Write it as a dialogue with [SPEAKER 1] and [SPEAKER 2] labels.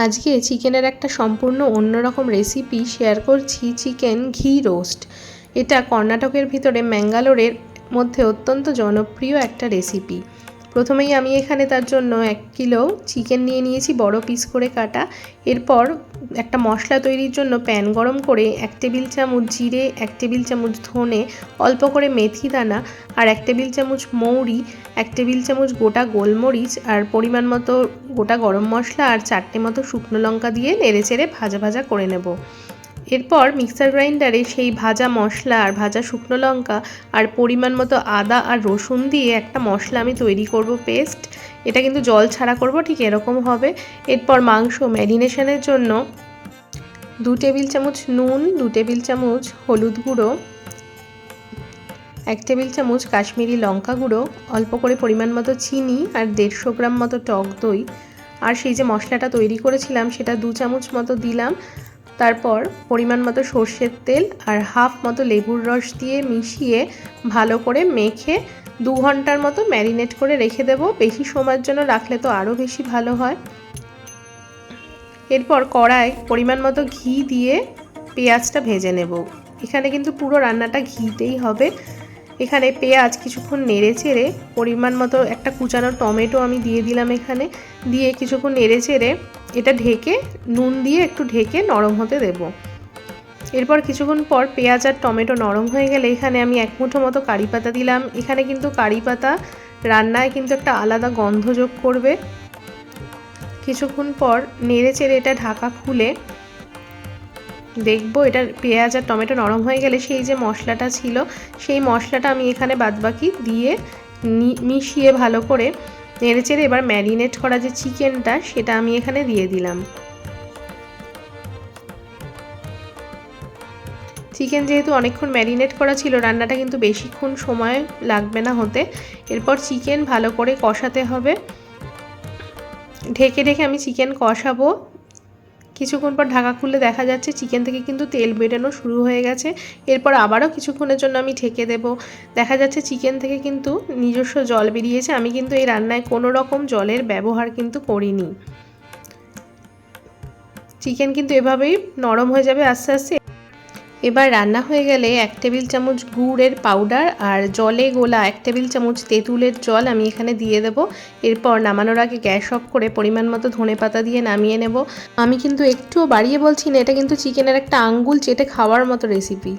[SPEAKER 1] আজকে চিকেনের একটা সম্পূর্ণ অন্যরকম রেসিপি শেয়ার করছি, চিকেন ঘি রোস্ট। এটা কর্ণাটকের ভিতরে ম্যাঙ্গালোরের মধ্যে অত্যন্ত জনপ্রিয় একটা রেসিপি। প্রথমেই আমি এখানে তার জন্য 1 কিলো চিকেন নিয়ে নিয়েছি, বড় পিস করে কাটা। এরপর একটা মশলা তৈরির জন্য প্যান গরম করে 1 টেবিল চামচ জিরে, 1 টেবিল চামচ ধনে, অল্প করে মেথি দানা আর 1 টেবিল চামচ মৌরি, 1 টেবিল চামচ গোটা গোলমরিচ আর পরিমাণ মতো গোটা গরম মশলা আর 4টে মতো শুকনো লঙ্কা দিয়ে নেড়েচেড়ে ভাজা ভাজা করে নেব। এরপর মিক্সার গ্রাইন্ডারে সেই ভাজা মশলা আর ভাজা শুকনো লঙ্কা আর পরিমাণ মতো আদা আর রসুন দিয়ে একটা মশলা আমি তৈরি করব, পেস্ট। এটা কিন্তু জল ছাড়া করব, ঠিক এরকম হবে। এরপর মাংস ম্যারিনেশনের জন্য 2 টেবিল চামচ নুন, 2 টেবিল চামচ হলুদ গুঁড়ো, 1 টেবিল চামচ কাশ্মীরি লঙ্কা গুঁড়ো, অল্প করে পরিমাণ মতো চিনি আর 150 গ্রাম মতো টক দই, আর সেই যে মশলাটা তৈরি করেছিলাম সেটা 2 চামচ মতো দিলাম। তারপর পরিমাণ মতো সর্ষের তেল আর হাফ মতো লেবুর রস দিয়ে মিশিয়ে ভালো করে মেখে 2 ঘন্টার মতো ম্যারিনেট করে রেখে দেব। বেশি সময়ের জন্য রাখলে তো আরও বেশি ভালো হয়। এরপর কড়াই পরিমাণ মতো ঘি দিয়ে পেঁয়াজটা ভেজে নেব। এখানে কিন্তু পুরো রান্নাটা ঘিতেই হবে। এখানে পেঁয়াজ কিছুক্ষণ নেড়ে চেড়ে পরিমাণ মতো একটা কুচানো টমেটো আমি দিয়ে দিলাম, এখানে দিয়ে কিছুক্ষণ নেড়ে চেড়ে এটা ঢেকে নুন দিয়ে একটু ঢেকে নরম হতে দেব। এরপর কিছুক্ষণ পর পেঁয়াজ আর টমেটো নরম হয়ে গেলে এখানে আমি 1 মুঠো মতো কারি পাতা দিলাম। এখানে কিন্তু কারি পাতা রান্নায় কিন্তু একটা আলাদা গন্ধ যোগ করবে। কিছুক্ষণ পর নেড়ে চেড়ে এটা ঢাকা খুলে দেখবো এটা পেঁয়াজ আর টমেটো নরম হয়ে গেলে সেই যে মশলাটা ছিল সেই মশলাটা আমি এখানে বাদবাকি দিয়ে মিশিয়ে ভালো করে নেড়েচেড়ে এবার ম্যারিনেট করা যে চিকেনটা সেটা আমি এখানে দিয়ে দিলাম। চিকেন যেহেতু অনেকক্ষণ ম্যারিনেট করা ছিল, রান্নাটা কিন্তু বেশিক্ষণ সময় লাগবে না হতে। এরপর চিকেন ভালো করে কষাতে হবে। ঢেকে ঢেকে আমি চিকেন কষাবো। কিছুক্ষণ পর ঢাকা খুলে দেখা যাচ্ছে চিকেন থেকে কিন্তু তেল বেরোনো শুরু হয়ে গেছে। এরপর আবারও কিছুক্ষণের জন্য আমি ঢেকে দেব। দেখা যাচ্ছে চিকেন থেকে কিন্তু নিজস্ব জল বেরিয়েছে। আমি কিন্তু এই রান্নায় কোনো রকম জলের ব্যবহার কিন্তু করিনি। চিকেন কিন্তু এভাবেই নরম হয়ে যাবে আস্তে আস্তে। এবার রান্না হয়ে গেলে 1 টেবিল চামচ গুড়ের পাউডার আর জলে গোলা 1 টেবিল চামচ তেঁতুলের জল আমি এখানে দিয়ে দেব। এরপর নামানোর আগে গ্যাস অফ করে পরিমাণ মতো ধনেপাতা দিয়ে নামিয়ে নেব। আমি কিন্তু একটুও বাড়িয়ে বলছি না, এটা কিন্তু চিকেনের একটা আঙ্গুল চেটে খাওয়ার মতো রেসিপি।